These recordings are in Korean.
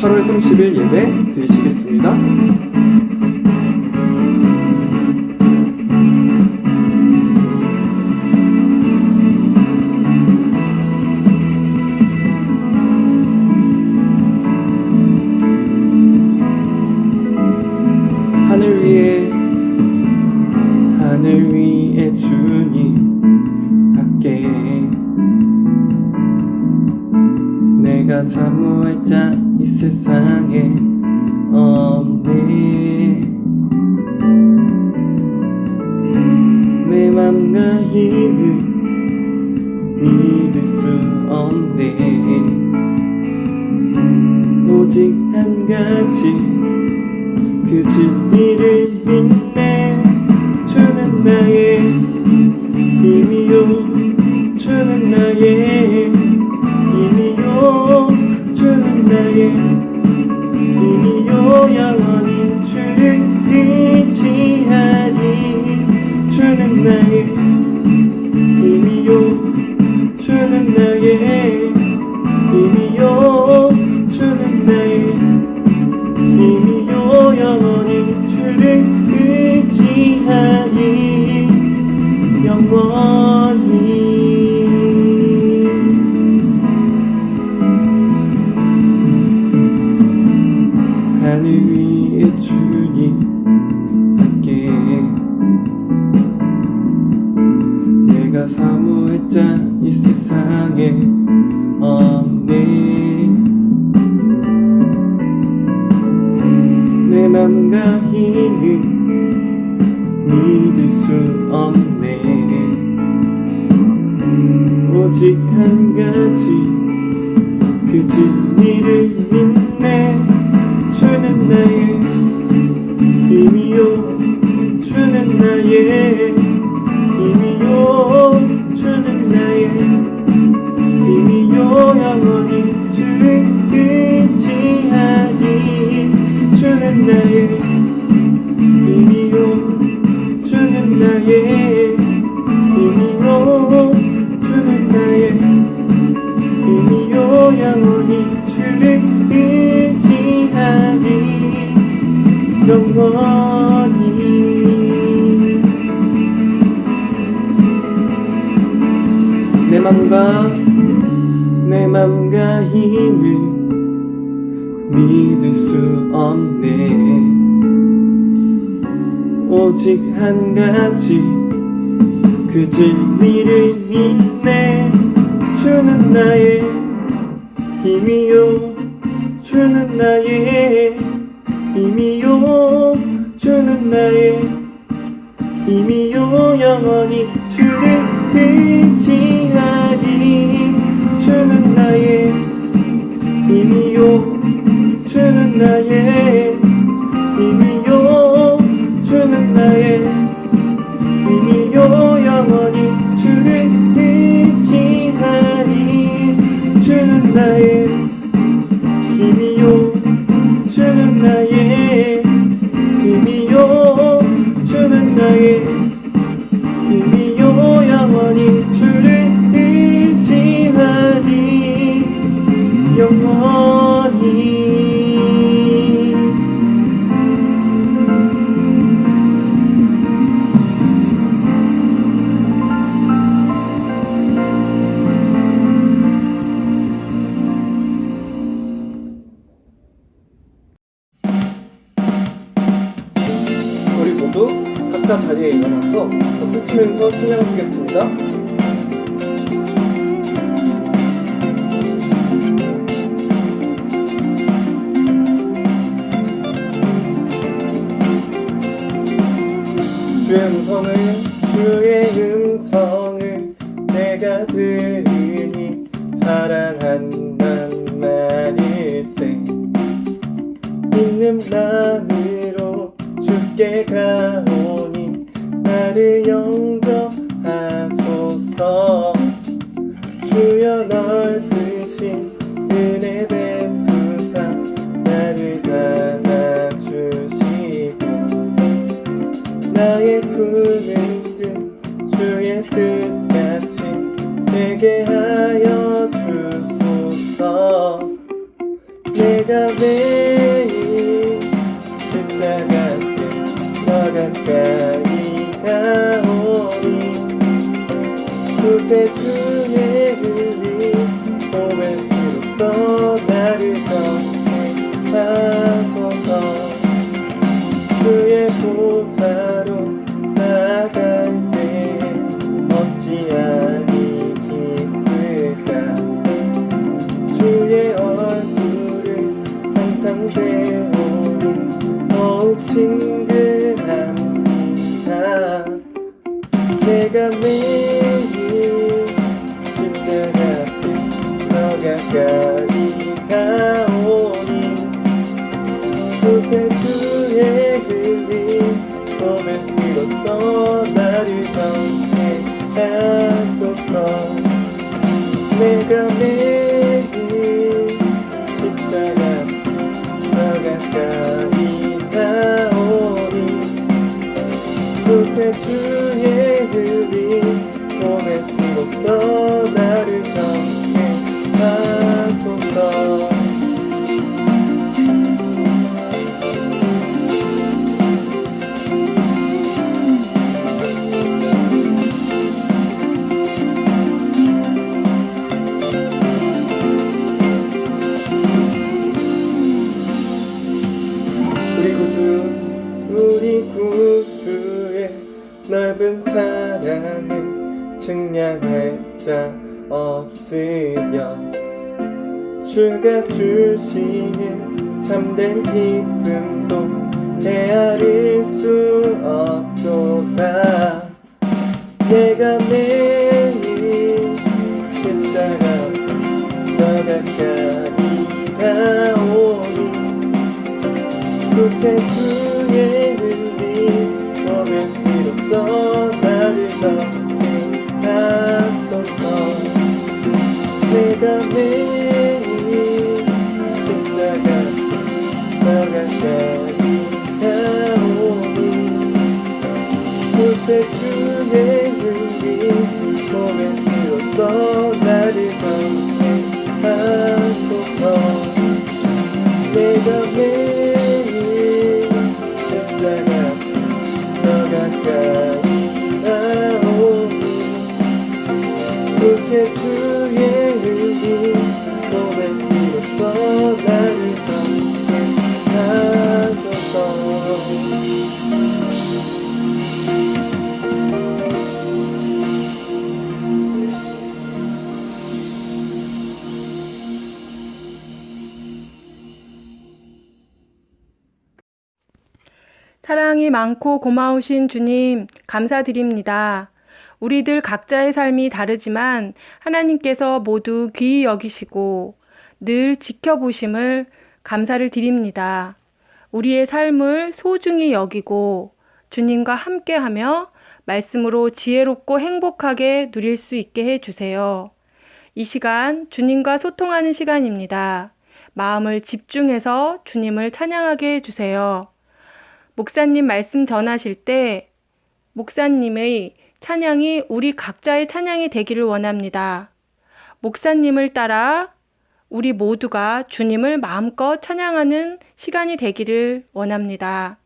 8월 30일 예배 드리시겠습니다. 하늘 위에 주님 밖에 내가 사모할 자 이 세상에 없네. 내 맘과 힘을 믿을 수 없네. 오직 한 가지 그 진리를 믿네. 주는 나의 힘이요, 주는 나의 힘이요, 주는 나의 힘이요. 영원히 주를 의지하리. 주는 나의 힘이요, 주는 나의 힘이요, 주는 나의 힘이요. 영원히 주를 의지하리. 영원히. 하늘 위에 주님 밖에 내가 사모할 자 이 세상에 없네. 내 맘과 힘을 믿을 수 없네. 오직 한 가지 그 진리를 믿네. 주는 나의 힘이요, 주는 나의 힘이요, 주는 나의 힘이요. 영원히 주를 의지하리. 주는 나의 힘이요, 주는 나의 힘이요, 주는 나의 힘이요. 영원히 주를 의지하리. 영원히. 내 맘과 힘을 믿을 수 없네. 오직 한 가지 그 진리를 믿네. 주는 나의 힘이요, 주는 나의 힘이요, 주는 나의 힘이요. 영원히 주를 의지하리. 주는 나의 힘이요, 주는 나의 힘이요, 주는 나의 힘이요. 영원히 주를 의지하리. 주는 나의 힘이요, 주는 나의 힘이요, 주는 나의 힘이요. 영원히 주를 의지하리. 영원히. 우리 모두 각자 자리에 일어나서 박수 치면서 찬양하시겠습니다. 주의 음성을 내가 들으니 사랑한단 말일세. 믿는 마음으로 주께 가오니 나를 영접하소서. 주여 넓으신 은혜 베푸사 나를 안아주시고 나의 품은 뜻 주의 뜻같이 되게 하여 주소서. 내가 가까이 가오니 구세 주의 흘린 고백으로써 나를 정죄하소서. 주의 보좌로 나아갈 때 어찌하니 기쁠까. 주의 얼굴을 항상 배우니 더욱 친근합니다. 내가 매일 십자가 앞에 더 가까이 가오니 구세 주의 흘린 고백으로써 나를 정죄하소서. 내가 매일 십자가 더 가까이 가오니 구세 주의 흘린 고백으로써 나를 정죄하소서. 우리 구주의 넓은 사랑을 측량할 자 없으며 주가 주시는 참된 기쁨도 헤아릴 수 없도다. 내가 매일 십자가 더 가까이 가오니 구세 주의 흘린 고백으로써 나를 정죄하소서. 내가 매일 십자가 더 가까이 가오니 구세 주의 흘린 고백으로써 나를 정죄하소서. 내가 매일 십자가 더 가까이 가오니 구세 주의 흘린 고백으로써 나를 정죄하소서. 사랑이 많고 고마우신 주님, 감사드립니다. 우리들 각자의 삶이 다르지만 하나님께서 모두 귀히 여기시고 늘 지켜보심을 감사를 드립니다. 우리의 삶을 소중히 여기고 주님과 함께하며 말씀으로 지혜롭고 행복하게 누릴 수 있게 해주세요. 이 시간 주님과 소통하는 시간입니다. 마음을 집중해서 주님을 찬양하게 해주세요. 목사님 말씀 전하실 때 목사님의 찬양이 우리 각자의 찬양이 되기를 원합니다. 목사님을 따라 우리 모두가 주님을 마음껏 찬양하는 시간이 되기를 원합니다.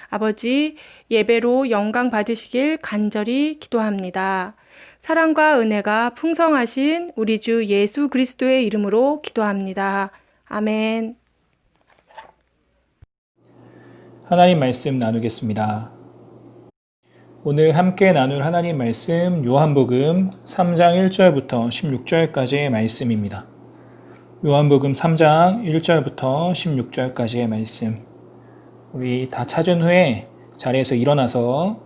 아버지, 예배로 영광 받으시길 간절히 기도합니다. 사랑과 은혜가 풍성하신 우리 주 예수 그리스도의 이름으로 기도합니다. 아멘. 하나님 말씀 나누겠습니다. 오늘 함께 나눌 하나님 말씀 요한복음 3장 1절부터 16절까지의 말씀입니다. 요한복음 3장 1절부터 16절까지의 말씀. 우리 다 찾은 후에 자리에서 일어나서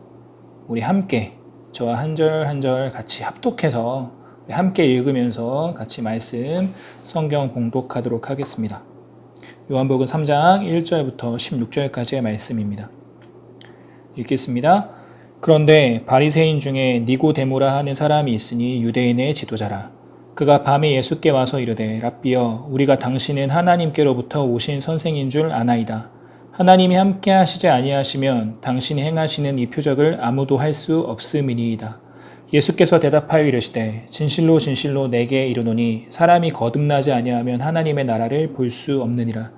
우리 함께 저와 한 절 한 절 같이 합독해서 함께 읽으면서 같이 말씀 성경 봉독하도록 하겠습니다. 요한복음 3장 1절부터 16절까지의 말씀입니다. 읽겠습니다. 그런데 바리새인 중에 니고데모라 하는 사람이 있으니 유대인의 지도자라. 그가 밤에 예수께 와서 이르되 랍비여 우리가 당신은 하나님께로부터 오신 선생인 줄 아나이다. 하나님이 함께 하시지 아니하시면 당신이 행하시는 이 표적을 아무도 할 수 없음이니이다. 예수께서 대답하여 이르시되 진실로 진실로 내게 이르노니 사람이 거듭나지 아니하면 하나님의 나라를 볼 수 없느니라.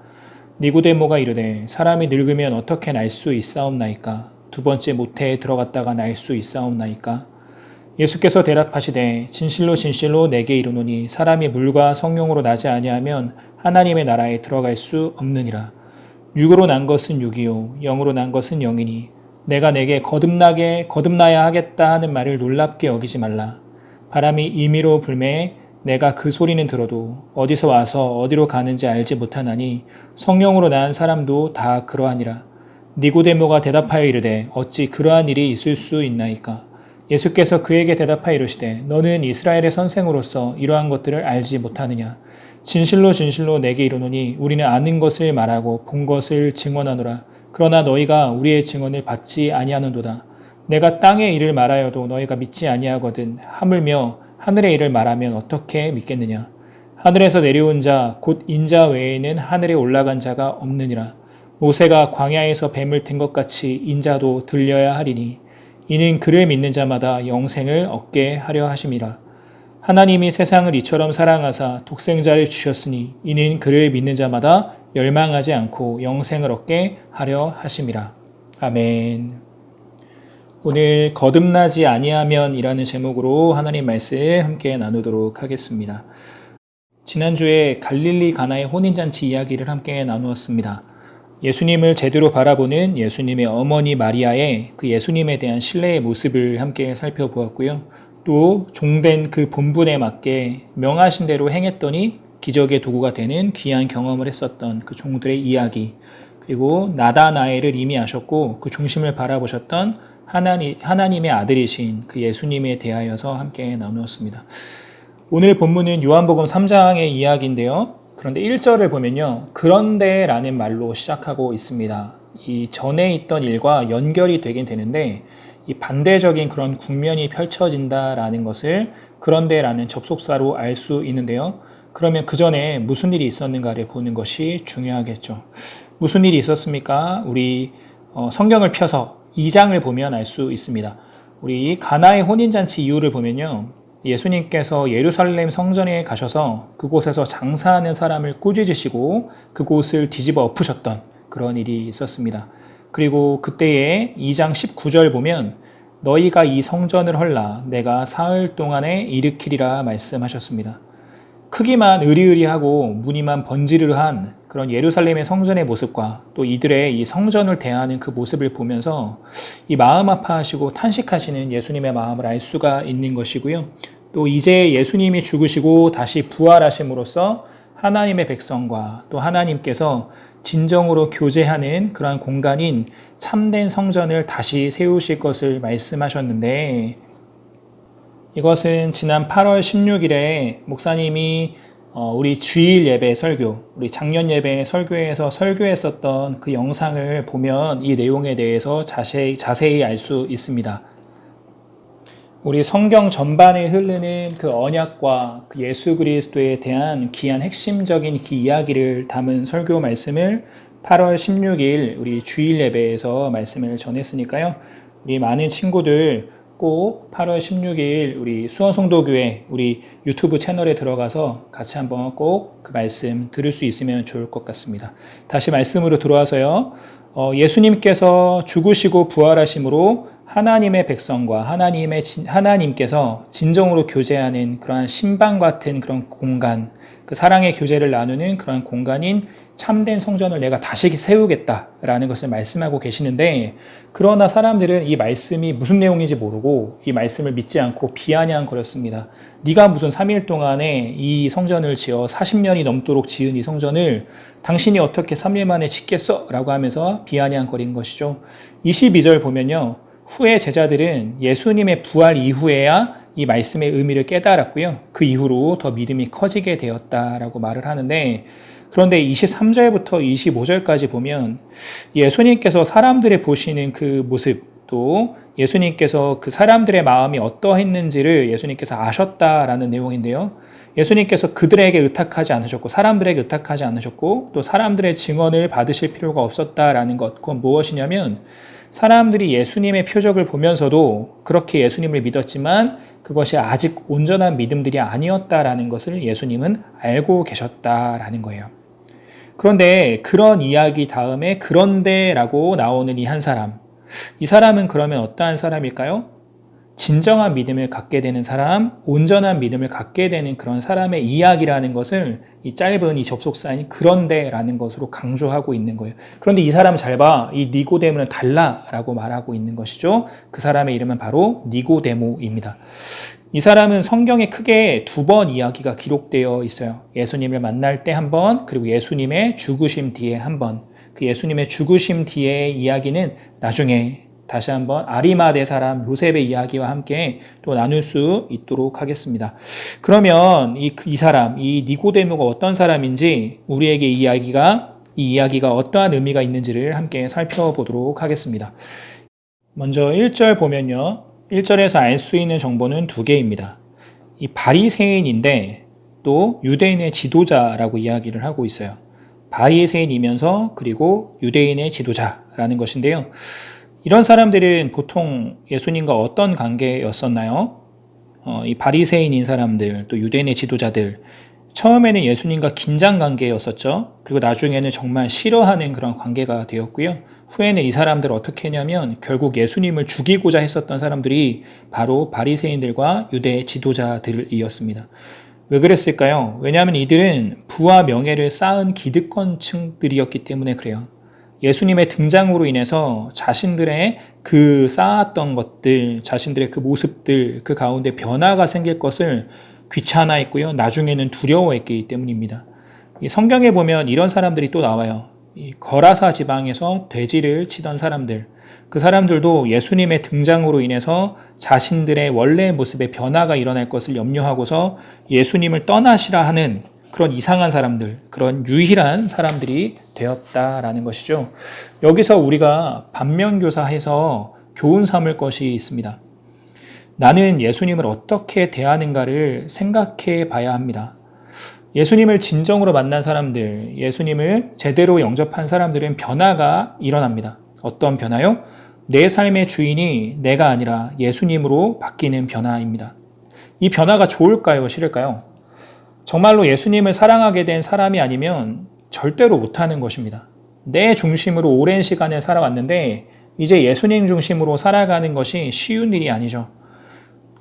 니고데모가 이르되 사람이 늙으면 어떻게 날 수 있사옵나이까. 두 번째 모태에 들어갔다가 날 수 있사옵나이까? 예수께서 대답하시되 진실로 진실로 내게 이르노니 사람이 물과 성령으로 나지 아니하면 하나님의 나라에 들어갈 수 없느니라. 육으로 난 것은 육이요 영으로 난 것은 영이니 내가 내게 거듭나야 하겠다 하는 말을 놀랍게 여기지 말라. 바람이 임의로 불매 내가 그 소리는 들어도 어디서 와서 어디로 가는지 알지 못하나니 성령으로 난 사람도 다 그러하니라. 니고데모가 대답하여 이르되 어찌 그러한 일이 있을 수 있나이까? 예수께서 그에게 대답하여 이르시되 너는 이스라엘의 선생으로서 이러한 것들을 알지 못하느냐? 진실로 진실로 내게 이르노니 우리는 아는 것을 말하고 본 것을 증언하노라. 그러나 너희가 우리의 증언을 받지 아니하는도다. 내가 땅의 일을 말하여도 너희가 믿지 아니하거든 하물며 하늘의 일을 말하면 어떻게 믿겠느냐? 하늘에서 내려온 자 곧 인자 외에는 하늘에 올라간 자가 없느니라. 모세가 광야에서 뱀을 든 것 같이 인자도 들려야 하리니 이는 그를 믿는 자마다 영생을 얻게 하려 하심이라. 하나님이 세상을 이처럼 사랑하사 독생자를 주셨으니 이는 그를 믿는 자마다 멸망하지 않고 영생을 얻게 하려 하심이라. 아멘. 오늘 거듭나지 아니하면이라는 제목으로 하나님 말씀 함께 나누도록 하겠습니다. 지난주에 갈릴리 가나의 혼인잔치 이야기를 함께 나누었습니다. 예수님을 제대로 바라보는 예수님의 어머니 마리아의 그 예수님에 대한 신뢰의 모습을 함께 살펴보았고요. 또 종된 그 본분에 맞게 명하신 대로 행했더니 기적의 도구가 되는 귀한 경험을 했었던 그 종들의 이야기, 그리고 나다나엘을 이미 아셨고 그 중심을 바라보셨던 하나님의 아들이신 그 예수님에 대하여서 함께 나누었습니다. 오늘 본문은 요한복음 3장의 이야기인데요. 그런데 1절을 보면요. 그런데 라는 말로 시작하고 있습니다. 이 전에 있던 일과 연결이 되긴 되는데 이 반대적인 그런 국면이 펼쳐진다라는 것을 그런데 라는 접속사로 알 수 있는데요. 그러면 그 전에 무슨 일이 있었는가를 보는 것이 중요하겠죠. 무슨 일이 있었습니까? 우리 성경을 펴서 2장을 보면 알 수 있습니다. 우리 가나의 혼인잔치 이유를 보면요. 예수님께서 예루살렘 성전에 가셔서 그곳에서 장사하는 사람을 꾸짖으시고 그곳을 뒤집어 엎으셨던 그런 일이 있었습니다. 그리고 그때에 2장 19절 보면 너희가 이 성전을 헐라 내가 사흘 동안에 일으키리라 말씀하셨습니다. 크기만 으리으리하고 무늬만 번지르르한 그런 예루살렘의 성전의 모습과 또 이들의 이 성전을 대하는 그 모습을 보면서 이 마음 아파하시고 탄식하시는 예수님의 마음을 알 수가 있는 것이고요. 또 이제 예수님이 죽으시고 다시 부활하심으로써 하나님의 백성과 또 하나님께서 진정으로 교제하는 그러한 공간인 참된 성전을 다시 세우실 것을 말씀하셨는데 이것은 지난 8월 16일에 목사님이 우리 주일 예배 설교, 우리 작년 예배 설교에서 설교했었던 그 영상을 보면 이 내용에 대해서 자세히 알 수 있습니다. 우리 성경 전반에 흐르는 그 언약과 그 예수 그리스도에 대한 귀한 핵심적인 그 이야기를 담은 설교 말씀을 8월 16일 우리 주일 예배에서 말씀을 전했으니까요. 우리 많은 친구들 꼭 8월 16일 우리 수원성도교회 우리 유튜브 채널에 들어가서 같이 한번 꼭 그 말씀 들을 수 있으면 좋을 것 같습니다. 다시 말씀으로 들어와서요. 예수님께서 죽으시고 부활하심으로 하나님의 백성과 하나님께서 진정으로 교제하는 그러한 신방 같은 그런 공간, 그 사랑의 교제를 나누는 그러한 공간인 참된 성전을 내가 다시 세우겠다라는 것을 말씀하고 계시는데, 그러나 사람들은 이 말씀이 무슨 내용인지 모르고 이 말씀을 믿지 않고 비아냥거렸습니다. 네가 무슨 3일 동안에 이 성전을 지어 40년이 넘도록 지은 이 성전을 당신이 어떻게 3일 만에 짓겠어? 라고 하면서 비아냥거린 것이죠. 22절 보면요. 후에 제자들은 예수님의 부활 이후에야 이 말씀의 의미를 깨달았고요. 그 이후로 더 믿음이 커지게 되었다라고 말을 하는데, 그런데 23절부터 25절까지 보면 예수님께서 사람들의 보시는 그 모습, 또 예수님께서 그 사람들의 마음이 어떠했는지를 예수님께서 아셨다라는 내용인데요. 예수님께서 그들에게 의탁하지 않으셨고 사람들에게 의탁하지 않으셨고 또 사람들의 증언을 받으실 필요가 없었다라는 것, 그건 무엇이냐면 사람들이 예수님의 표적을 보면서도 그렇게 예수님을 믿었지만 그것이 아직 온전한 믿음들이 아니었다라는 것을 예수님은 알고 계셨다라는 거예요. 그런데 그런 이야기 다음에 그런데라고 나오는 이 한 사람, 이 사람은 그러면 어떠한 사람일까요? 진정한 믿음을 갖게 되는 사람, 온전한 믿음을 갖게 되는 그런 사람의 이야기라는 것을 이 짧은 이 접속사인 그런데라는 것으로 강조하고 있는 거예요. 그런데 이 사람 잘 봐. 이 니고데모는 달라라고 말하고 있는 것이죠. 그 사람의 이름은 바로 니고데모입니다. 이 사람은 성경에 크게 2번 이야기가 기록되어 있어요. 예수님을 만날 때 한 번, 그리고 예수님의 죽으심 뒤에 한 번. 그 예수님의 죽으심 뒤의 이야기는 나중에 다시 한번 아리마대 사람 요셉의 이야기와 함께 또 나눌 수 있도록 하겠습니다. 그러면 이 사람, 이 니고데모가 어떤 사람인지 우리에게 이 이야기가 어떠한 의미가 있는지를 함께 살펴보도록 하겠습니다. 먼저 1절 보면요. 1절에서 알 수 있는 정보는 2개입니다. 이 바리새인인데 또 유대인의 지도자라고 이야기를 하고 있어요. 바리새인이면서 그리고 유대인의 지도자라는 것인데요. 이런 사람들은 보통 예수님과 어떤 관계였었나요? 이 바리새인인 사람들, 또 유대인의 지도자들, 처음에는 예수님과 긴장 관계였었죠. 그리고 나중에는 정말 싫어하는 그런 관계가 되었고요. 후에는 이 사람들을 어떻게 했냐면 결국 예수님을 죽이고자 했었던 사람들이 바로 바리새인들과 유대 지도자들이었습니다. 왜 그랬을까요? 왜냐하면 이들은 부와 명예를 쌓은 기득권층들이었기 때문에 그래요. 예수님의 등장으로 인해서 자신들의 그 쌓았던 것들, 자신들의 그 모습들, 그 가운데 변화가 생길 것을 귀찮아했고요. 나중에는 두려워했기 때문입니다. 이 성경에 보면 이런 사람들이 또 나와요. 이 거라사 지방에서 돼지를 치던 사람들, 그 사람들도 예수님의 등장으로 인해서 자신들의 원래 모습의 변화가 일어날 것을 염려하고서 예수님을 떠나시라 하는 그런 이상한 사람들, 그런 유일한 사람들이 되었다라는 것이죠. 여기서 우리가 반면교사해서 교훈 삼을 것이 있습니다. 나는 예수님을 어떻게 대하는가를 생각해 봐야 합니다. 예수님을 진정으로 만난 사람들, 예수님을 제대로 영접한 사람들은 변화가 일어납니다. 어떤 변화요? 내 삶의 주인이 내가 아니라 예수님으로 바뀌는 변화입니다. 이 변화가 좋을까요? 싫을까요? 정말로 예수님을 사랑하게 된 사람이 아니면 절대로 못하는 것입니다. 내 중심으로 오랜 시간을 살아왔는데 이제 예수님 중심으로 살아가는 것이 쉬운 일이 아니죠.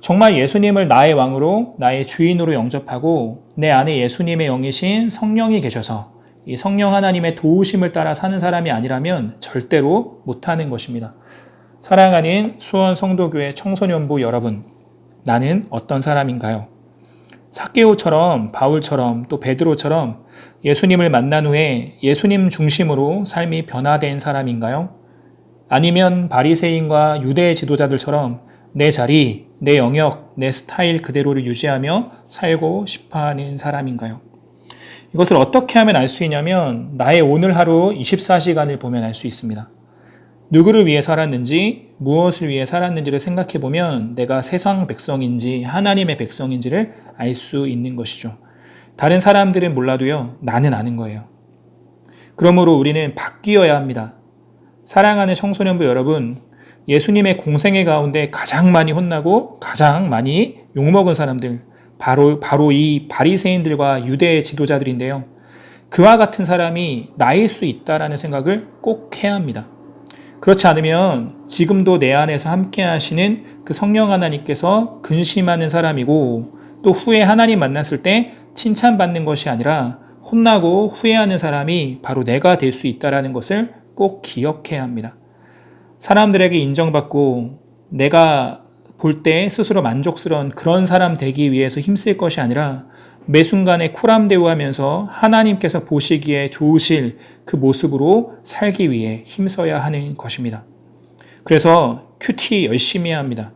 정말 예수님을 나의 왕으로, 나의 주인으로 영접하고 내 안에 예수님의 영이신 성령이 계셔서 이 성령 하나님의 도우심을 따라 사는 사람이 아니라면 절대로 못하는 것입니다. 사랑하는 수원 성도교회 청소년부 여러분, 나는 어떤 사람인가요? 삭개오처럼, 바울처럼, 또 베드로처럼 예수님을 만난 후에 예수님 중심으로 삶이 변화된 사람인가요? 아니면 바리새인과 유대 지도자들처럼 내 자리, 내 영역, 내 스타일 그대로를 유지하며 살고 싶어하는 사람인가요? 이것을 어떻게 하면 알 수 있냐면 나의 오늘 하루 24시간을 보면 알 수 있습니다. 누구를 위해 살았는지, 무엇을 위해 살았는지를 생각해 보면 내가 세상 백성인지 하나님의 백성인지를 알 수 있는 것이죠. 다른 사람들은 몰라도요, 나는 아는 거예요. 그러므로 우리는 바뀌어야 합니다. 사랑하는 청소년부 여러분, 예수님의 공생애 가운데 가장 많이 혼나고 가장 많이 욕먹은 사람들, 바로 이 바리새인들과 유대 지도자들인데요. 그와 같은 사람이 나일 수 있다라는 생각을 꼭 해야 합니다. 그렇지 않으면 지금도 내 안에서 함께 하시는 그 성령 하나님께서 근심하는 사람이고 또 후에 하나님 만났을 때 칭찬받는 것이 아니라 혼나고 후회하는 사람이 바로 내가 될 수 있다는 것을 꼭 기억해야 합니다. 사람들에게 인정받고 내가 볼 때 스스로 만족스러운 그런 사람 되기 위해서 힘쓸 것이 아니라 매 순간에 코람대우하면서 하나님께서 보시기에 좋으실 그 모습으로 살기 위해 힘써야 하는 것입니다. 그래서 큐티 열심히 해야 합니다.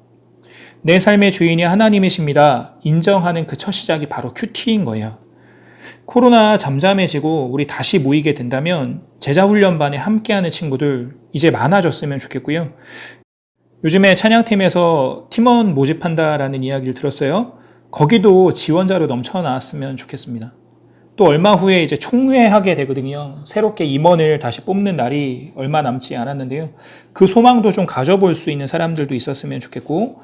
내 삶의 주인이 하나님이십니다. 인정하는 그 첫 시작이 바로 큐티인 거예요. 코로나 잠잠해지고 우리 다시 모이게 된다면 제자훈련반에 함께하는 친구들 이제 많아졌으면 좋겠고요. 요즘에 찬양팀에서 팀원 모집한다라는 이야기를 들었어요. 거기도 지원자로 넘쳐 나왔으면 좋겠습니다. 또 얼마 후에 이제 총회하게 되거든요. 새롭게 임원을 다시 뽑는 날이 얼마 남지 않았는데요. 그 소망도 좀 가져볼 수 있는 사람들도 있었으면 좋겠고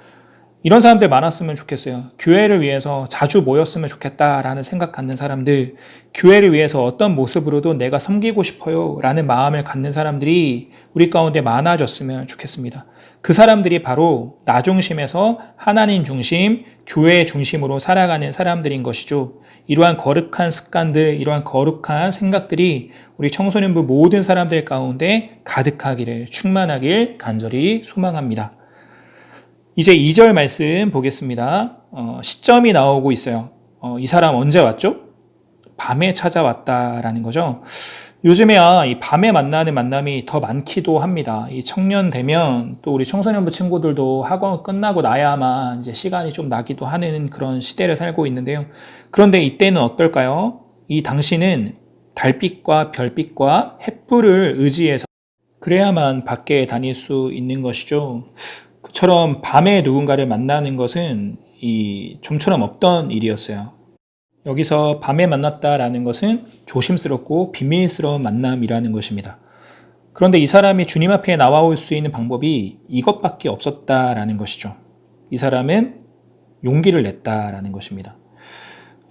이런 사람들 많았으면 좋겠어요. 교회를 위해서 자주 모였으면 좋겠다라는 생각 갖는 사람들, 교회를 위해서 어떤 모습으로도 내가 섬기고 싶어요 라는 마음을 갖는 사람들이 우리 가운데 많아졌으면 좋겠습니다. 그 사람들이 바로 나 중심에서 하나님 중심, 교회 중심으로 살아가는 사람들인 것이죠. 이러한 거룩한 습관들, 이러한 거룩한 생각들이 우리 청소년부 모든 사람들 가운데 가득하기를, 충만하길 간절히 소망합니다. 이제 2절 말씀 보겠습니다. 시점이 나오고 있어요. 이 사람 언제 왔죠? 밤에 찾아왔다라는 거죠. 요즘에야 이 밤에 만나는 만남이 더 많기도 합니다. 이 청년 되면 또 우리 청소년부 친구들도 학원 끝나고 나야만 이제 시간이 좀 나기도 하는 그런 시대를 살고 있는데요. 그런데 이때는 어떨까요? 이 당시는 달빛과 별빛과 햇불을 의지해서 그래야만 밖에 다닐 수 있는 것이죠. 그처럼 밤에 누군가를 만나는 것은 좀처럼 없던 일이었어요. 여기서 밤에 만났다라는 것은 조심스럽고 비밀스러운 만남이라는 것입니다. 그런데 이 사람이 주님 앞에 나와올 수 있는 방법이 이것밖에 없었다라는 것이죠. 이 사람은 용기를 냈다라는 것입니다.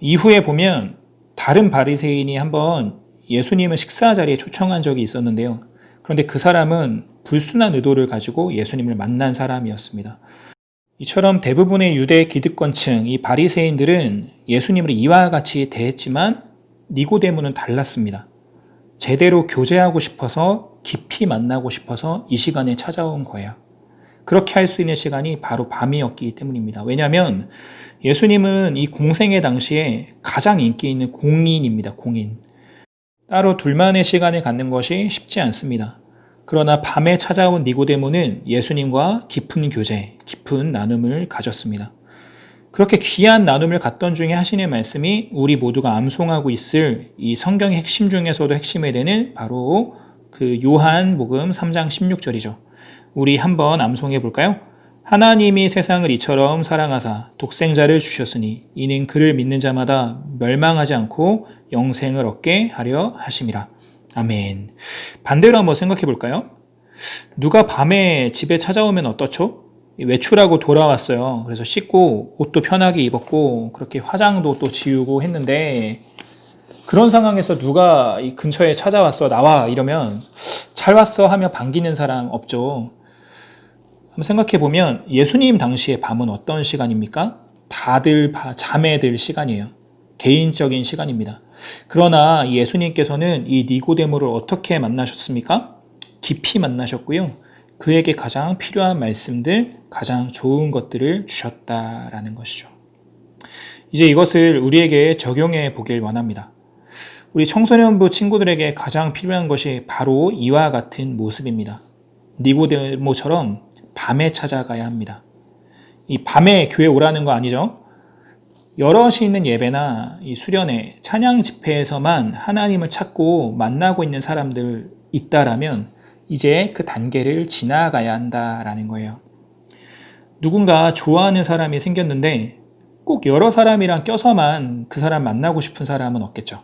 이후에 보면 다른 바리새인이 한번 예수님을 식사 자리에 초청한 적이 있었는데요. 그런데 그 사람은 불순한 의도를 가지고 예수님을 만난 사람이었습니다. 이처럼 대부분의 유대 기득권층, 이 바리새인들은 예수님을 이와 같이 대했지만 니고데모는 달랐습니다. 제대로 교제하고 싶어서, 깊이 만나고 싶어서 이 시간에 찾아온 거예요. 그렇게 할 수 있는 시간이 바로 밤이었기 때문입니다. 왜냐하면 예수님은 이 공생의 당시에 가장 인기 있는 공인입니다. 공인. 따로 둘만의 시간을 갖는 것이 쉽지 않습니다. 그러나 밤에 찾아온 니고데모는 예수님과 깊은 교제, 깊은 나눔을 가졌습니다. 그렇게 귀한 나눔을 갖던 중에 하시는 말씀이 우리 모두가 암송하고 있을 이 성경의 핵심 중에서도 핵심이 되는 바로 그 요한복음 3장 16절이죠. 우리 한번 암송해 볼까요? 하나님이 세상을 이처럼 사랑하사 독생자를 주셨으니 이는 그를 믿는 자마다 멸망하지 않고 영생을 얻게 하려 하심이라. 아멘. 반대로 한번 생각해 볼까요? 누가 밤에 집에 찾아오면 어떻죠? 외출하고 돌아왔어요. 그래서 씻고 옷도 편하게 입었고 그렇게 화장도 또 지우고 했는데 그런 상황에서 누가 이 근처에 찾아왔어 나와 이러면 잘 왔어 하며 반기는 사람 없죠. 한번 생각해 보면 예수님 당시의 밤은 어떤 시간입니까? 다들 잠에 들 시간이에요. 개인적인 시간입니다. 그러나 예수님께서는 이 니고데모를 어떻게 만나셨습니까? 깊이 만나셨고요. 그에게 가장 필요한 말씀들, 가장 좋은 것들을 주셨다라는 것이죠. 이제 이것을 우리에게 적용해 보길 원합니다. 우리 청소년부 친구들에게 가장 필요한 것이 바로 이와 같은 모습입니다. 니고데모처럼 밤에 찾아가야 합니다. 이 밤에 교회 오라는 거 아니죠? 여럿이 있는 예배나 이 수련회, 찬양 집회에서만 하나님을 찾고 만나고 있는 사람들 있다라면 이제 그 단계를 지나가야 한다라는 거예요. 누군가 좋아하는 사람이 생겼는데 꼭 여러 사람이랑 껴서만 그 사람 만나고 싶은 사람은 없겠죠.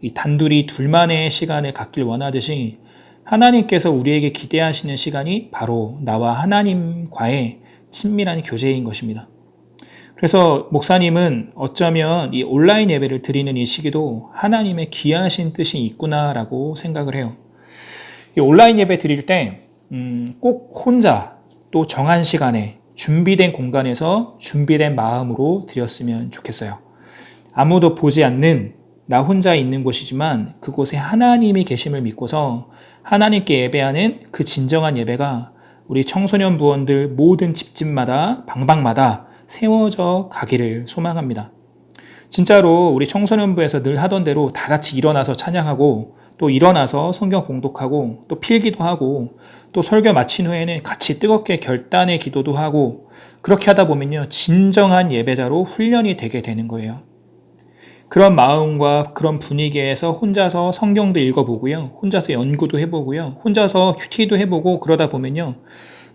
이 단둘이 둘만의 시간을 갖길 원하듯이 하나님께서 우리에게 기대하시는 시간이 바로 나와 하나님과의 친밀한 교제인 것입니다. 그래서 목사님은 어쩌면 이 온라인 예배를 드리는 이 시기도 하나님의 귀하신 뜻이 있구나라고 생각을 해요. 이 온라인 예배 드릴 때 꼭 혼자 또 정한 시간에 준비된 공간에서 준비된 마음으로 드렸으면 좋겠어요. 아무도 보지 않는 나 혼자 있는 곳이지만 그곳에 하나님이 계심을 믿고서 하나님께 예배하는 그 진정한 예배가 우리 청소년 부원들 모든 집집마다 방방마다 세워져 가기를 소망합니다. 진짜로 우리 청소년부에서 늘 하던 대로 다 같이 일어나서 찬양하고 또 일어나서 성경 봉독하고 또 필기도 하고 또 설교 마친 후에는 같이 뜨겁게 결단의 기도도 하고 그렇게 하다 보면요 진정한 예배자로 훈련이 되게 되는 거예요. 그런 마음과 그런 분위기에서 혼자서 성경도 읽어보고요. 혼자서 연구도 해보고요. 혼자서 큐티도 해보고 그러다 보면요.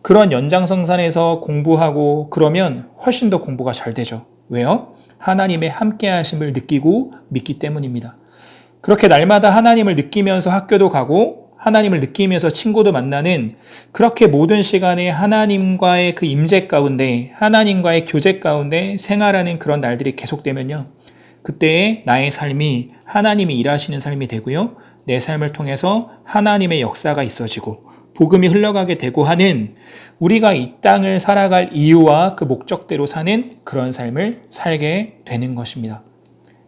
그런 연장성산에서 공부하고 그러면 훨씬 더 공부가 잘 되죠. 왜요? 하나님의 함께하심을 느끼고 믿기 때문입니다. 그렇게 날마다 하나님을 느끼면서 학교도 가고 하나님을 느끼면서 친구도 만나는 그렇게 모든 시간에 하나님과의 그 임재 가운데 하나님과의 교제 가운데 생활하는 그런 날들이 계속되면요. 그때 나의 삶이 하나님이 일하시는 삶이 되고요. 내 삶을 통해서 하나님의 역사가 있어지고 복음이 흘러가게 되고 하는 우리가 이 땅을 살아갈 이유와 그 목적대로 사는 그런 삶을 살게 되는 것입니다.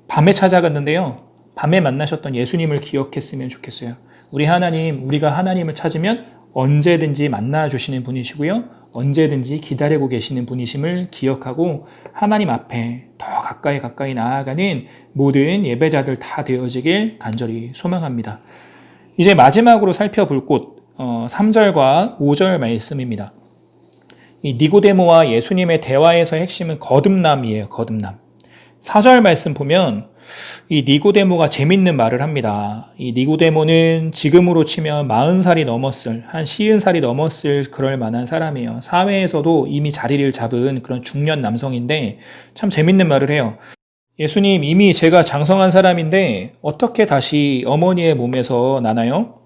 밤에 찾아갔는데요. 밤에 만나셨던 예수님을 기억했으면 좋겠어요. 우리 하나님, 우리가 하나님을 찾으면 언제든지 만나주시는 분이시고요. 언제든지 기다리고 계시는 분이심을 기억하고 하나님 앞에 더 가까이 나아가는 모든 예배자들 다 되어지길 간절히 소망합니다. 이제 마지막으로 살펴볼 곳 3절과 5절 말씀입니다. 이 니고데모와 예수님의 대화에서의 핵심은 거듭남이에요. 거듭남. 4절 말씀 보면 이 니고데모가 재밌는 말을 합니다. 이 니고데모는 지금으로 치면 40살이 넘었을, 한 50살이 넘었을 그럴 만한 사람이에요. 사회에서도 이미 자리를 잡은 그런 중년 남성인데 참 재밌는 말을 해요. 예수님, 이미 제가 장성한 사람인데 어떻게 다시 어머니의 몸에서 나나요?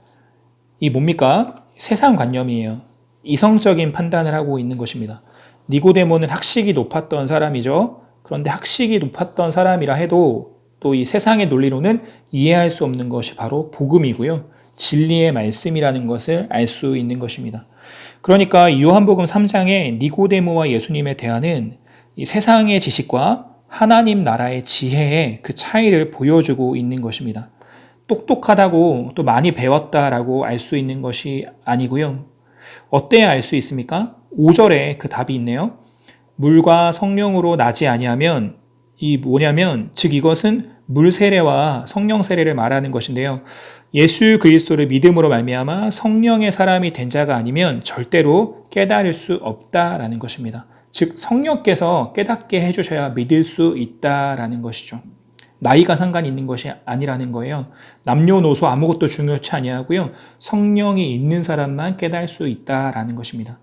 이 뭡니까? 세상관념이에요. 이성적인 판단을 하고 있는 것입니다. 니고데모는 학식이 높았던 사람이죠. 그런데 학식이 높았던 사람이라 해도 또 이 세상의 논리로는 이해할 수 없는 것이 바로 복음이고요. 진리의 말씀이라는 것을 알 수 있는 것입니다. 그러니까 이 요한복음 3장의 니고데모와 예수님의 대화는 이 세상의 지식과 하나님 나라의 지혜의 그 차이를 보여주고 있는 것입니다. 똑똑하다고 또 많이 배웠다라고 알 수 있는 것이 아니고요. 어때야 알 수 있습니까? 5절에 그 답이 있네요. 물과 성령으로 나지 아니하면 즉 이것은 물 세례와 성령 세례를 말하는 것인데요. 예수 그리스도를 믿음으로 말미암아 성령의 사람이 된 자가 아니면 절대로 깨달을 수 없다라는 것입니다. 즉 성령께서 깨닫게 해주셔야 믿을 수 있다라는 것이죠. 나이가 상관이 있는 것이 아니라는 거예요. 남녀노소 아무것도 중요치 아니하고요. 성령이 있는 사람만 깨달을 수 있다라는 것입니다.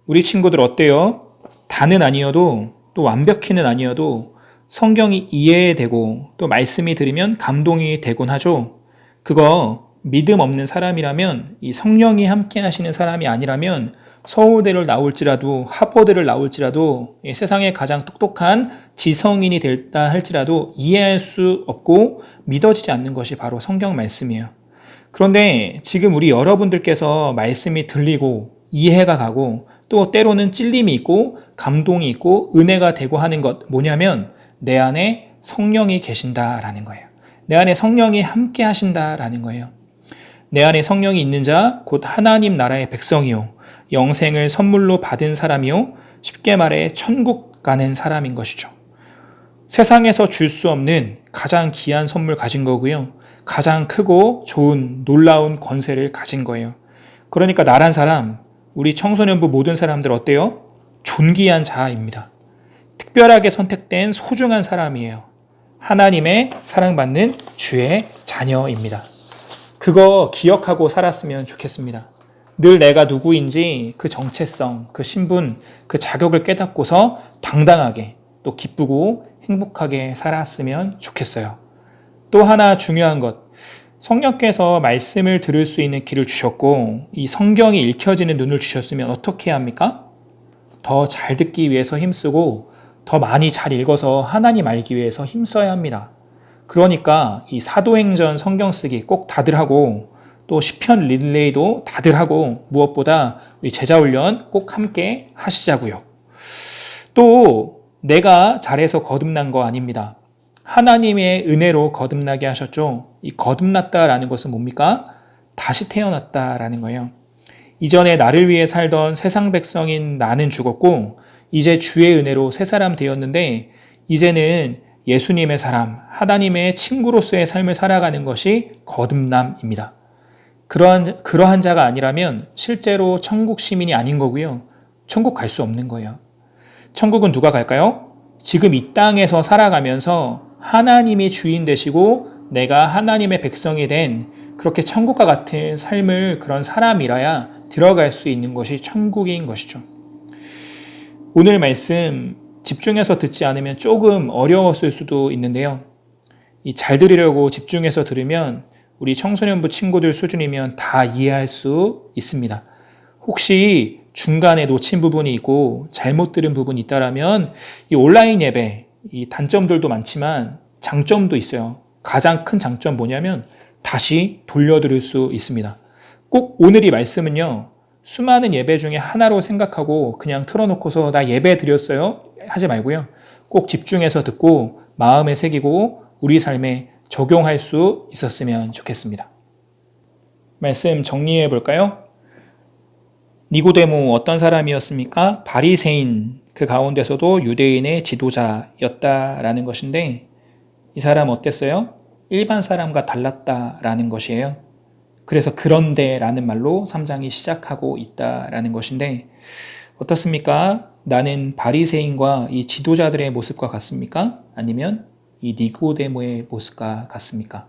우리 친구들 어때요? 다는 아니어도 또 완벽히는 아니어도 성경이 이해되고 또 말씀이 들으면 감동이 되곤 하죠. 그거 믿음 없는 사람이라면 이 성령이 함께 하시는 사람이 아니라면 서울대를 나올지라도 하버드를 나올지라도 세상에 가장 똑똑한 지성인이 됐다 할지라도 이해할 수 없고 믿어지지 않는 것이 바로 성경 말씀이에요. 그런데 지금 우리 여러분들께서 말씀이 들리고 이해가 가고 또 때로는 찔림이 있고 감동이 있고 은혜가 되고 하는 것 뭐냐면 내 안에 성령이 계신다라는 거예요. 내 안에 성령이 함께 하신다라는 거예요. 내 안에 성령이 있는 자 곧 하나님 나라의 백성이요 영생을 선물로 받은 사람이요 쉽게 말해 천국 가는 사람인 것이죠. 세상에서 줄 수 없는 가장 귀한 선물 가진 거고요. 가장 크고 좋은 놀라운 권세를 가진 거예요. 그러니까 나란 사람 우리 청소년부 모든 사람들 어때요? 존귀한 자입니다. 특별하게 선택된 소중한 사람이에요. 하나님의 사랑받는 주의 자녀입니다. 그거 기억하고 살았으면 좋겠습니다. 늘 내가 누구인지 그 정체성, 그 신분, 그 자격을 깨닫고서 당당하게 또 기쁘고 행복하게 살았으면 좋겠어요. 또 하나 중요한 것. 성령께서 말씀을 들을 수 있는 귀를 주셨고 이 성경이 읽혀지는 눈을 주셨으면 어떻게 해야 합니까? 더 잘 듣기 위해서 힘쓰고 더 많이 잘 읽어서 하나님 알기 위해서 힘써야 합니다. 그러니까 이 사도행전 성경 쓰기 꼭 다들 하고 또 시편 릴레이도 다들 하고 무엇보다 우리 제자훈련 꼭 함께 하시자고요. 또 내가 잘해서 거듭난 거 아닙니다. 하나님의 은혜로 거듭나게 하셨죠. 이 거듭났다라는 것은 뭡니까? 다시 태어났다라는 거예요. 이전에 나를 위해 살던 세상 백성인 나는 죽었고 이제 주의 은혜로 새 사람 되었는데 이제는 예수님의 사람, 하나님의 친구로서의 삶을 살아가는 것이 거듭남입니다. 그러한 자가 아니라면 실제로 천국 시민이 아닌 거고요. 천국 갈 수 없는 거예요. 천국은 누가 갈까요? 지금 이 땅에서 살아가면서 하나님이 주인 되시고 내가 하나님의 백성이 된 그렇게 천국과 같은 삶을 그런 사람이라야 들어갈 수 있는 것이 천국인 것이죠. 오늘 말씀 집중해서 듣지 않으면 조금 어려웠을 수도 있는데요. 잘 들으려고 집중해서 들으면 우리 청소년부 친구들 수준이면 다 이해할 수 있습니다. 혹시 중간에 놓친 부분이 있고 잘못 들은 부분이 있다라면 이 온라인 예배, 이 단점들도 많지만 장점도 있어요. 가장 큰 장점 뭐냐면 다시 돌려들을 수 있습니다. 꼭 오늘 이 말씀은요, 수많은 예배 중에 하나로 생각하고 그냥 틀어놓고서 나 예배 드렸어요 하지 말고요. 꼭 집중해서 듣고 마음에 새기고 우리 삶에 적용할 수 있었으면 좋겠습니다. 말씀 정리해 볼까요? 니고데모 어떤 사람이었습니까? 바리새인, 그 가운데서도 유대인의 지도자였다라는 것인데 이 사람 어땠어요? 일반 사람과 달랐다라는 것이에요. 그래서 그런데라는 말로 3장이 시작하고 있다라는 것인데 어떻습니까? 나는 바리새인과 이 지도자들의 모습과 같습니까? 아니면 이 니고데모의 모습과 같습니까?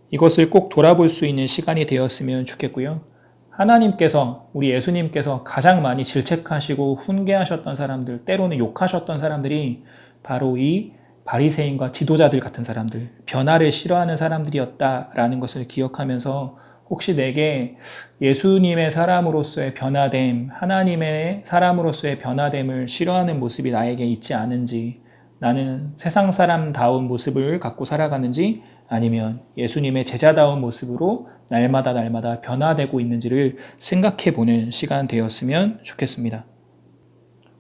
이것을 꼭 돌아볼 수 있는 시간이 되었으면 좋겠고요. 하나님께서, 우리 예수님께서 가장 많이 질책하시고 훈계하셨던 사람들, 때로는 욕하셨던 사람들이 바로 이 바리새인과 지도자들 같은 사람들, 변화를 싫어하는 사람들이었다라는 것을 기억하면서 혹시 내게 예수님의 사람으로서의 변화됨, 하나님의 사람으로서의 변화됨을 싫어하는 모습이 나에게 있지 않은지, 나는 세상 사람다운 모습을 갖고 살아가는지 아니면 예수님의 제자다운 모습으로 날마다 변화되고 있는지를 생각해 보는 시간 되었으면 좋겠습니다.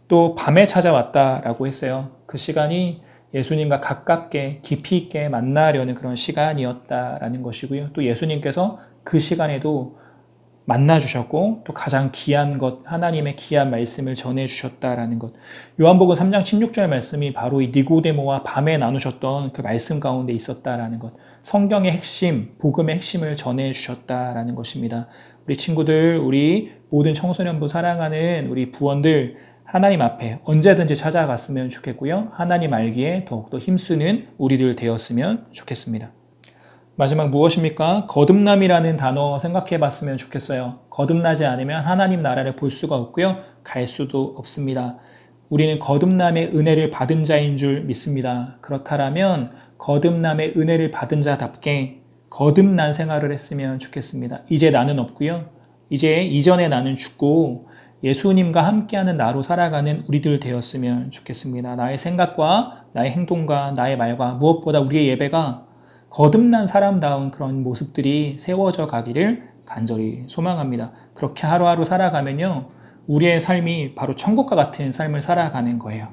또 밤에 찾아왔다라고 했어요. 그 시간이 예수님과 가깝게 깊이 있게 만나려는 그런 시간이었다라는 것이고요. 또 예수님께서 그 시간에도 만나주셨고 또 가장 귀한 것, 하나님의 귀한 말씀을 전해주셨다라는 것. 요한복음 3장 16절 말씀이 바로 이 니고데모와 밤에 나누셨던 그 말씀 가운데 있었다라는 것. 성경의 핵심, 복음의 핵심을 전해주셨다라는 것입니다. 우리 친구들, 우리 모든 청소년부 사랑하는 우리 부원들, 하나님 앞에 언제든지 찾아갔으면 좋겠고요. 하나님 알기에 더욱더 힘쓰는 우리들 되었으면 좋겠습니다. 마지막 무엇입니까? 거듭남이라는 단어 생각해 봤으면 좋겠어요. 거듭나지 않으면 하나님 나라를 볼 수가 없고요. 갈 수도 없습니다. 우리는 거듭남의 은혜를 받은 자인 줄 믿습니다. 그렇다면 거듭남의 은혜를 받은 자답게 거듭난 생활을 했으면 좋겠습니다. 이제 나는 없고요. 이제 이전에 나는 죽고 예수님과 함께하는 나로 살아가는 우리들 되었으면 좋겠습니다. 나의 생각과 나의 행동과 나의 말과 무엇보다 우리의 예배가 거듭난 사람다운 그런 모습들이 세워져 가기를 간절히 소망합니다. 그렇게 하루하루 살아가면요, 우리의 삶이 바로 천국과 같은 삶을 살아가는 거예요.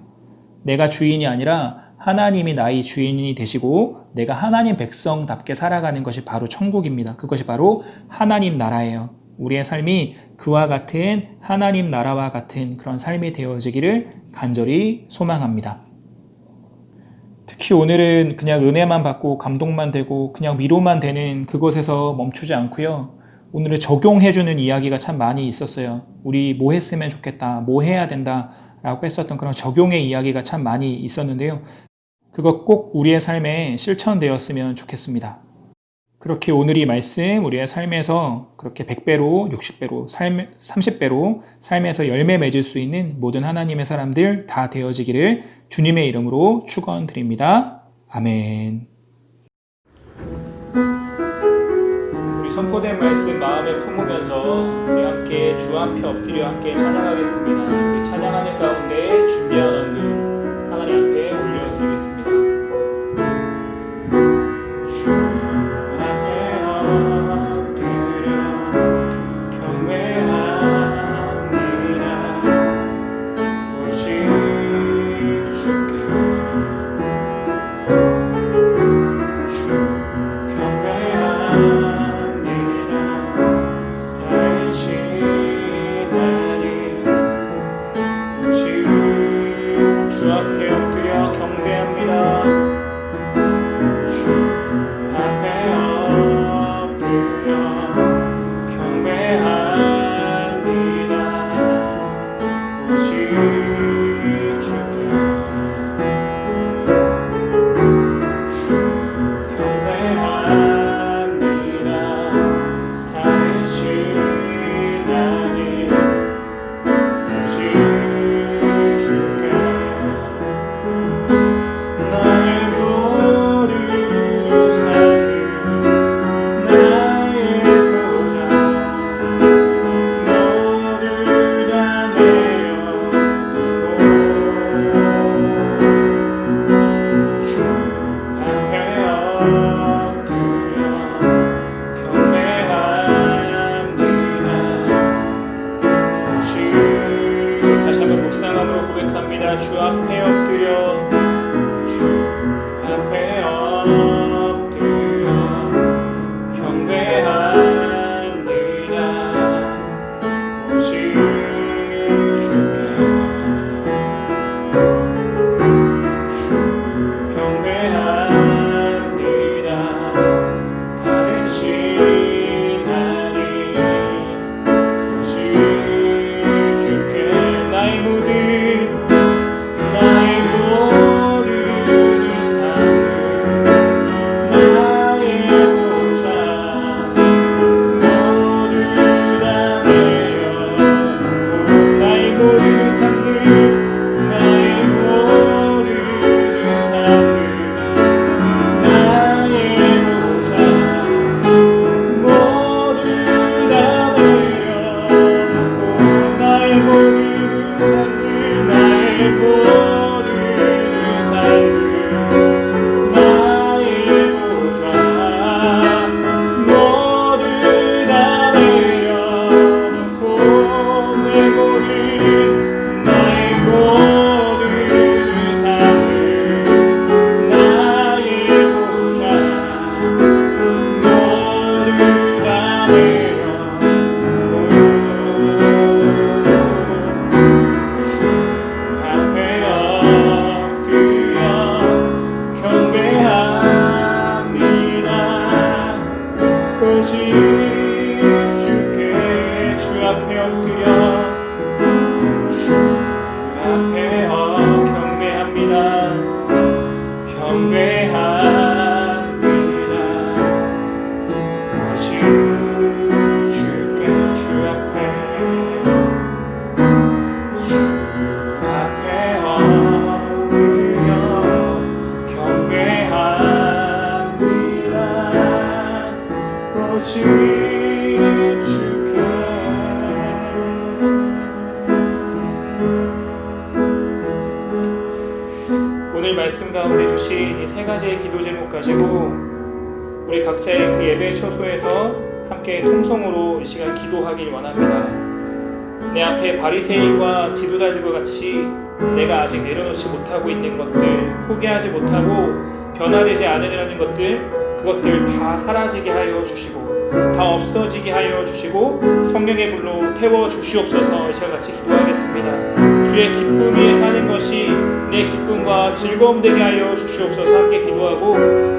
내가 주인이 아니라 하나님이 나의 주인이 되시고 내가 하나님 백성답게 살아가는 것이 바로 천국입니다. 그것이 바로 하나님 나라예요. 우리의 삶이 그와 같은 하나님 나라와 같은 그런 삶이 되어지기를 간절히 소망합니다. 특히 오늘은 그냥 은혜만 받고 감동만 되고 그냥 위로만 되는 그것에서 멈추지 않고요. 오늘은 적용해주는 이야기가 참 많이 있었어요. 우리 뭐 했으면 좋겠다, 뭐 해야 된다 라고 했었던 그런 적용의 이야기가 참 많이 있었는데요. 그것 꼭 우리의 삶에 실천되었으면 좋겠습니다. 그렇게 오늘 이 말씀 우리의 삶에서 그렇게 100배로, 60배로, 30배로 삶에서 열매 맺을 수 있는 모든 하나님의 사람들 다 되어지기를 주님의 이름으로 축원드립니다. 아멘. 우리 선포된 말씀 마음에 품으면서 우리 함께 주 앞에 엎드려 함께 찬양하겠습니다. 우리 찬양하는 가운데 준비한 언들 하나님 앞에 올려드리겠습니다. 다 주 앞에 엎드려 주 앞에 엎드려 경배하느라 오직 주께 주 경배하느라 다른 신 아니 오직 주께 나의 모든 삶을 나의 보좌 모두 다 내려놓고 나의 모든 삶들 나의 모든 삶들 나의 보좌 모두 다 내려놓고 나의 모든 삶들 나의 모든 삶들 나의 보좌 모두 다 내려놓고 나의 모든 삶들 나의 보좌 모두 다 내려놓고 주 앞에 엎드려 경배합니다. 오직 주께 주 앞에 엎드려 주 앞에 경배합니다. 경배합니다. 오직 주께 주 앞에 엎드려 경배합니다. 오직 주께 오늘 말씀 가운데 주신 이 세 가지의 기도 제목 가지고 우리 각자의 그 예배 처소에서 함께 통성으로 이 시간 기도하길 원합니다. 내 앞에 바리새인과 지도자들과 같이 내가 아직 내려놓지 못하고 있는 것들, 포기하지 못하고 변화되지 않으려는 것들, 그것들 다 사라지게 하여 주시고 다 없어지게 하여 주시고 성령의 불로 태워 주시옵소서. 이 시간 같이 기도하겠습니다. 주의 기쁨 위에 사는 것이 내 기쁨과 즐거움 되게 하여 주시옵소서. 함께 기도하고,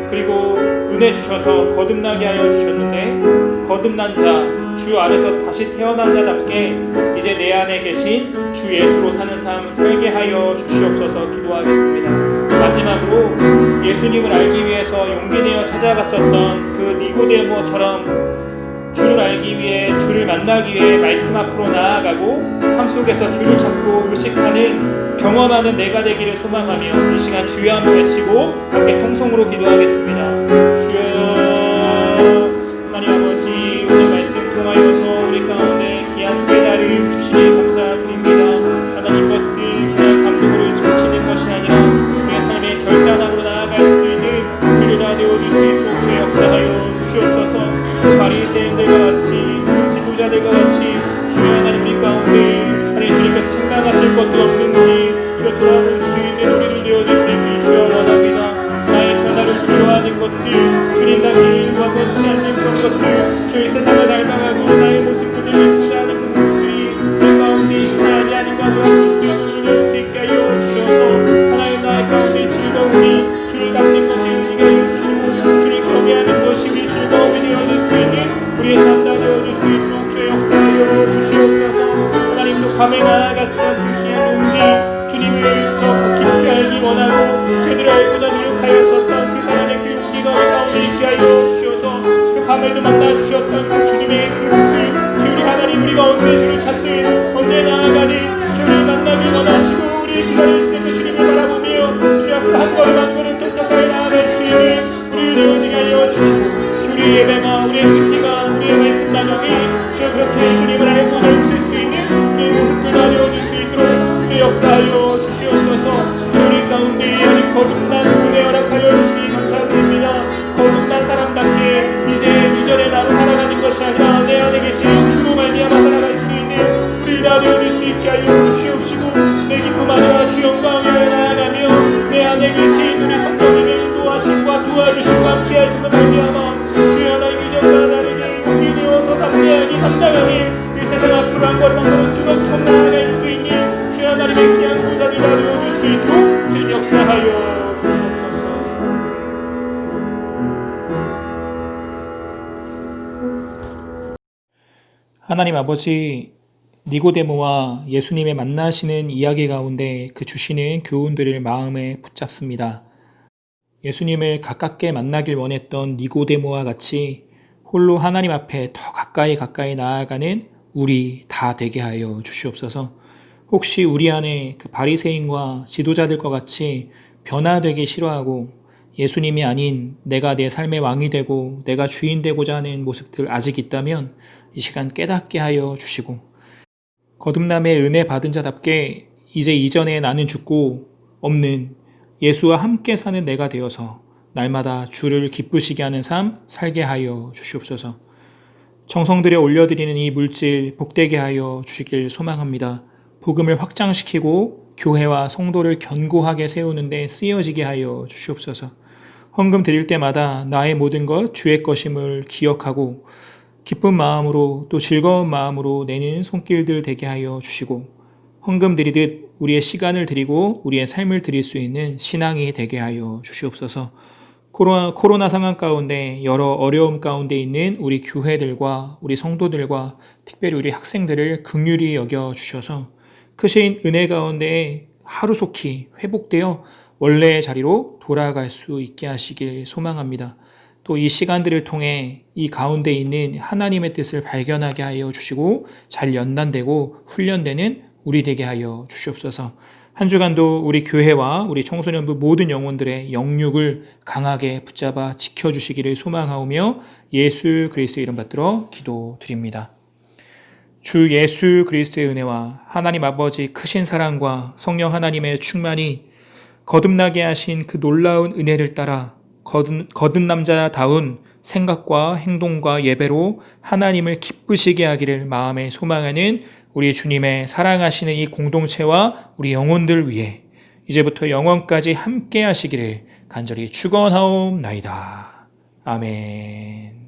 그리고 은혜 주셔서 거듭나게 하여 주셨는데 거듭난 자, 주 안에서 다시 태어난 자답게 이제 내 안에 계신 주 예수로 사는 삶 살게 하여 주시옵소서. 기도하겠습니다. 마지막으로 예수님을 알기 위해서 용기 내어 찾아갔었던 그 니고데모처럼 주를 알기 위해, 주를 만나기 위해 말씀 앞으로 나아가고 삶 속에서 주를 찾고 의식하는, 경험하는 내가 되기를 소망하며 이 시간 주여 한번 외치고 함께 통성으로 기도하겠습니다. 주여, 하나님 아버지, 오늘 말씀 통하여서 우리 가운데 귀한 깨달음 주시니 감사드립니다. 하나님, 것들 그냥 감동으로 젖히는 것이 아니라 우리의 삶의 결단함으로 나아갈 수 있는 우리를 다 되어줄 수 있도록 주의 역사하여 주시옵소서. 바리새인들과 같이, 그 지도자들과 같이 주의 하나님 우리 가운데 하나님 주님께서 책망하실 것도 없는지 주여 돌아볼 수 있는 우리를 되어줄 수 있길 주여 원합니다. 나의 변화를 두려워하는 것들, 주님답게 일과 원치 않는 그런 것들, 주의 세상을 닮아가고 나의 모습들을 보자 하는 그 모습들이 내 가운데 있지 아니하는 가 돌아볼 수 있는 우리를 배울 수 있게 하여 주셔서 하나님 나의 가운데 즐거움이 주를 닮는 것 되어지게 하여 주시고 주를 경외하는 것이 우리 즐거움이 되어질 수 있는 우리의 삶 다 되어줄 수 있도록 주의 역사하여 주시옵소서. 하나님도 밤에 나아갔던 그 귀한 용기, 주님을 더 깊이 알기 원하고 제대로 알고자 노력하였었던 그 사랑의 그 용기가 우리 가운데 있게 하여 주셔서 그 밤에도 만나주셨던 그 주님의 그 모습, 주 우리 하나님, 우리가 언제 주를 찾든 언제 나아가든 주를 만나길 원하시고 우리를 기다리시는 그 주님을 바라보며 주 앞으로 한 걸음 한 걸음 똑똑하게 나아갈 수 있는 우리를 되어지게 하여 주시고 우리의 예배가, 우리의 듣기가, 우리의 말씀 나누기 주여 그렇게 주님을 알고 닮을 수 있는 우리의 모습을 나누어줄 수 있도록 주의 역사하여 주시옵소서. 주 우리 가운데 아직 거듭난 은혜 허락하여 주시니 감사드립니다. 거듭난 사람답게 이제 이전의 나로 살아가는 것이 아니라 내 안에 계신 주로 말미암아 살아갈 수 있는 우리를 다 되어줄 수 있게 하여 주시옵시고 내 기쁨 아니라 주 영광 하나님 아버지, 니고데모와 예수님의 만나시는 이야기 가운데 그 주시는 교훈들을 마음에 붙잡습니다. 예수님을 가깝게 만나길 원했던 니고데모와 같이 홀로 하나님 앞에 더 가까이 나아가는 우리 다 되게 하여 주시옵소서. 혹시 우리 안에 그 바리새인과 지도자들과 같이 변화되기 싫어하고 예수님이 아닌 내가 내 삶의 왕이 되고 내가 주인 되고자 하는 모습들 아직 있다면 이 시간 깨닫게 하여 주시고, 거듭남의 은혜 받은 자답게 이제 이전에 나는 죽고 없는 예수와 함께 사는 내가 되어서 날마다 주를 기쁘시게 하는 삶 살게 하여 주시옵소서. 정성들여 올려드리는 이 물질 복되게 하여 주시길 소망합니다. 복음을 확장시키고 교회와 성도를 견고하게 세우는 데 쓰여지게 하여 주시옵소서. 헌금 드릴 때마다 나의 모든 것 주의 것임을 기억하고 기쁜 마음으로 또 즐거운 마음으로 내는 손길들 되게 하여 주시고, 헌금 드리듯 우리의 시간을 드리고 우리의 삶을 드릴 수 있는 신앙이 되게 하여 주시옵소서. 코로나 상황 가운데 여러 어려움 가운데 있는 우리 교회들과 우리 성도들과 특별히 우리 학생들을 긍휼히 여겨 주셔서 크신 은혜 가운데 하루속히 회복되어 원래의 자리로 돌아갈 수 있게 하시길 소망합니다. 또 이 시간들을 통해 이 가운데 있는 하나님의 뜻을 발견하게 하여 주시고 잘 연단되고 훈련되는 우리 되게 하여 주시옵소서. 한 주간도 우리 교회와 우리 청소년부 모든 영혼들의 영육을 강하게 붙잡아 지켜주시기를 소망하오며 예수 그리스도의 이름 받들어 기도드립니다. 주 예수 그리스도의 은혜와 하나님 아버지 크신 사랑과 성령 하나님의 충만이 거듭나게 하신 그 놀라운 은혜를 따라 거듭 남자다운 생각과 행동과 예배로 하나님을 기쁘시게 하기를 마음에 소망하는 우리 주님의 사랑하시는 이 공동체와 우리 영혼들 위해 이제부터 영원까지 함께 하시기를 간절히 축원하옵나이다. 아멘.